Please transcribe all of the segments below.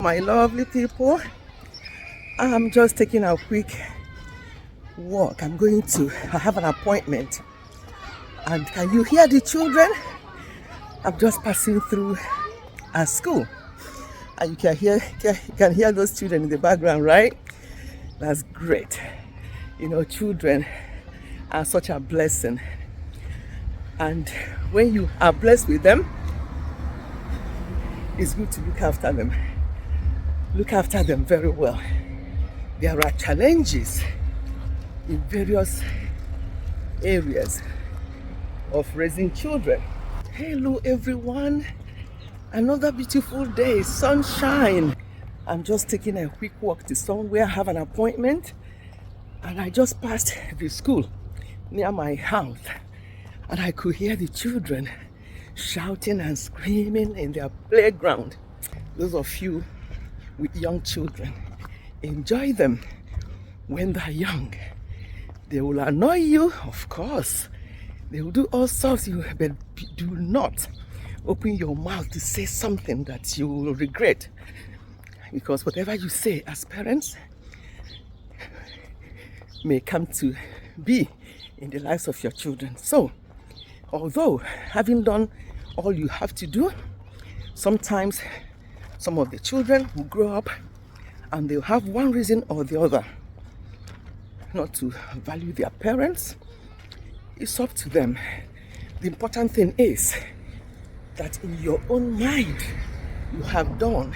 My lovely people, I'm just taking a quick walk. I have an appointment. And can you hear the children? I'm just passing through a school. And you can hear those children in the background, right? That's great. You know, children are such a blessing. And when you are blessed with them, it's good to look after them. Look after them very well. There are challenges in various areas of raising children. Hello everyone, another beautiful day, sunshine. I'm just taking a quick walk to somewhere, I have an appointment, and I just passed the school near my house, and I could hear the children shouting and screaming in their playground. Those of you with young children, enjoy them when they're young. They will annoy you, of course. They will do all sorts, but do not open your mouth to say something that you will regret. Because whatever you say as parents may come to be in the lives of your children. So, although having done all you have to do, sometimes some of the children will grow up and they'll have one reason or the other not to value their parents. It's up to them. The important thing is that in your own mind, you have done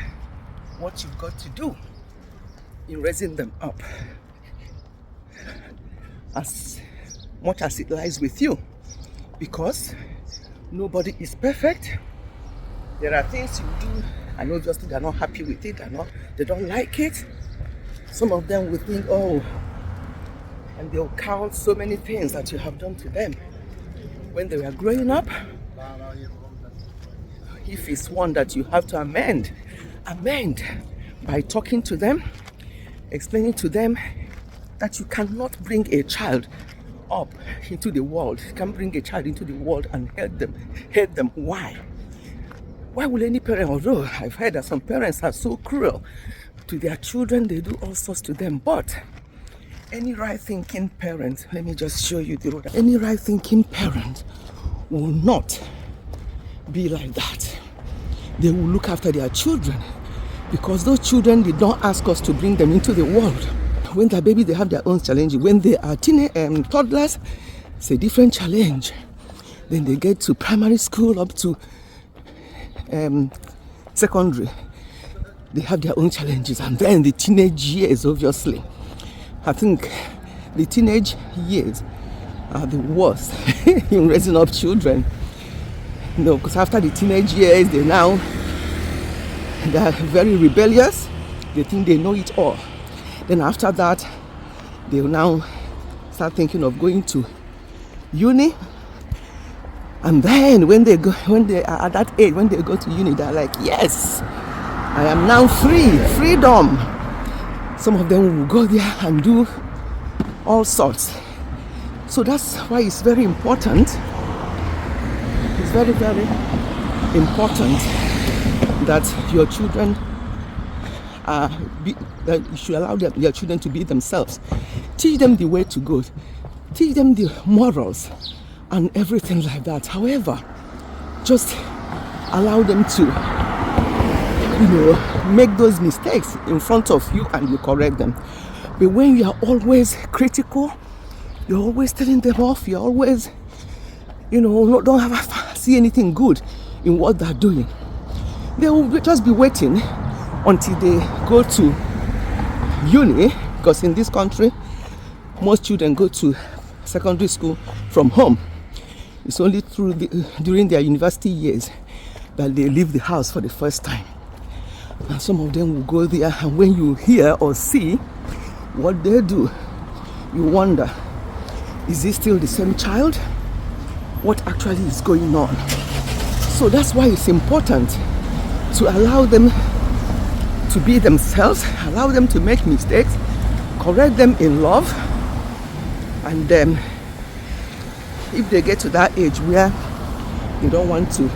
what you've got to do in raising them up, as much as it lies with you, because nobody is perfect. There are things you do and obviously they're not happy with it, they don't like it. Some of them will think, oh, and they'll count so many things that you have done to them when they were growing up. If it's one that you have to amend by talking to them, explaining to them that you cannot bring a child up into the world. You can't bring a child into the world and hate them. Why? Why will any parent, although I've heard that some parents are so cruel to their children, they do all sorts to them, but any right-thinking parent, let me just show you the road. Any right-thinking parent will not be like that. They will look after their children, because those children did not ask us to bring them into the world. When they're baby, they have their own challenge. When they are toddlers, it's a different challenge. Then they get to primary school up to secondary, they have their own challenges, and then the teenage years, obviously. I think the teenage years are the worst in raising up children. You know, because after the teenage years, they are very rebellious. They think they know it all. Then after that, they will now start thinking of going to uni. And then when they are at that age, when they go to uni, they're like, yes, I am now free, freedom. Some of them will go there and do all sorts. So that's why it's very important. It's very, very important that your children that you should allow your children to be themselves. Teach them the way to go. Teach them the morals and everything like that. However, just allow them to, make those mistakes in front of you and you correct them. But when you are always critical, you're always telling them off, you're always, don't see anything good in what they're doing, they will just be waiting until they go to uni, because in this country, most children go to secondary school from home. It's only during their university years that they leave the house for the first time. And some of them will go there, and when you hear or see what they do, you wonder, is this still the same child? What actually is going on? So that's why it's important to allow them to be themselves, allow them to make mistakes, correct them in love, and then if they get to that age where they don't want to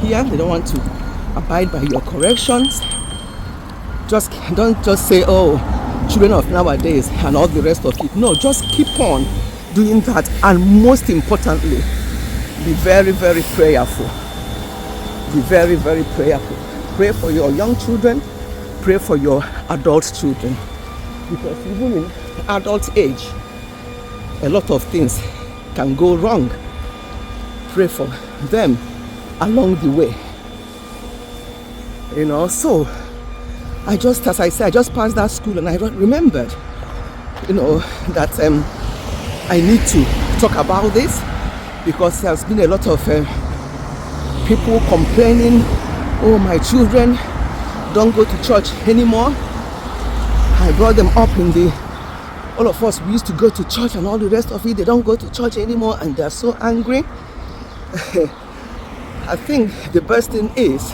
hear, they don't want to abide by your corrections, Just don't just say, oh, children of nowadays and all the rest of it. No, just keep on doing that, and most importantly, be very, very prayerful. Be very, very prayerful. Pray for your young children, pray for your adult children, because even in adult age, a lot of things can go wrong. Pray for them along the way. So as I said, I just passed that school and I remembered, that I need to talk about this, because there's been a lot of people complaining, oh, my children don't go to church anymore. I brought them up all of us, we used to go to church and all the rest of it. They don't go to church anymore and they're so angry. I think the best thing is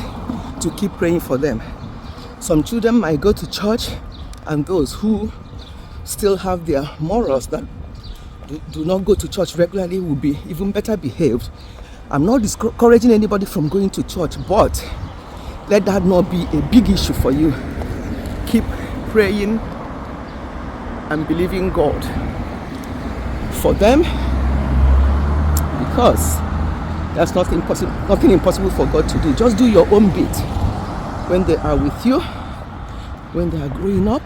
to keep praying for them. Some children might go to church, and those who still have their morals that do not go to church regularly will be even better behaved. I'm not discouraging anybody from going to church, but let that not be a big issue for you. Keep praying and believing God for them, because there's nothing impossible for God to do. Just do your own bit when they are with you, when they are growing up,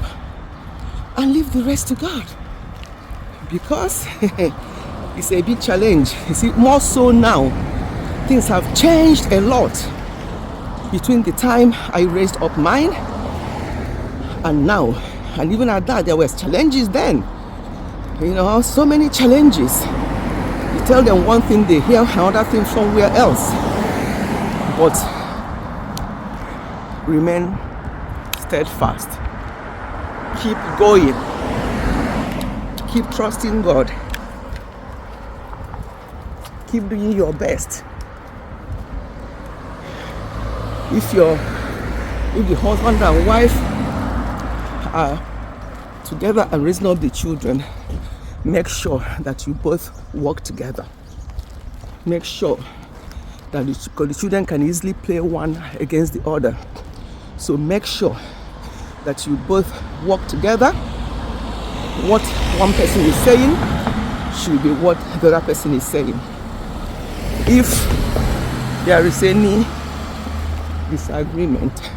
and leave the rest to God, because it's a big challenge. You see, more so now, things have changed a lot between the time I raised up mine and now. And even at that, there were challenges then. So many challenges. You tell them one thing, they hear another thing somewhere else. But remain steadfast. Keep going. Keep trusting God. Keep doing your best. If the husband and wife are together and raising up the children, make sure that you both work together. Make sure that the children can easily play one against the other. So make sure that you both work together. What one person is saying should be what the other person is saying. If there is any disagreement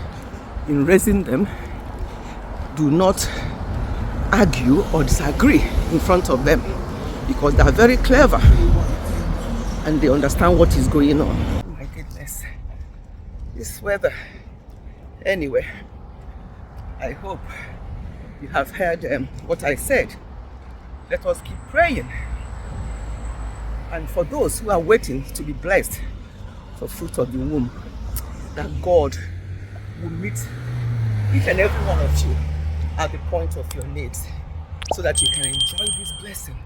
in raising them, do not argue or disagree in front of them, because they are very clever and they understand what is going on. Oh my goodness, this weather. Anyway, I hope you have heard what I said. Let us keep praying. And for those who are waiting to be blessed for fruit of the womb, that God will meet each and every one of you at the point of your needs, so that you can enjoy this blessing.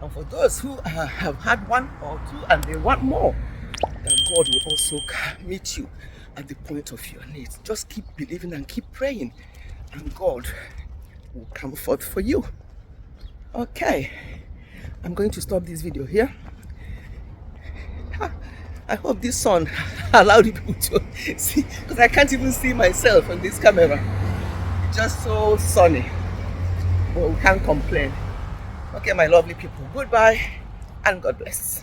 And for those who have had one or two and they want more, that God will also meet you at the point of your needs. Just keep believing and keep praying, and God will come forth for you. Okay, I'm going to stop this video here. I hope this sun allowed people to see, because I can't even see myself on this camera. It's just so sunny, but we can't complain. Okay, my lovely people, goodbye and God bless.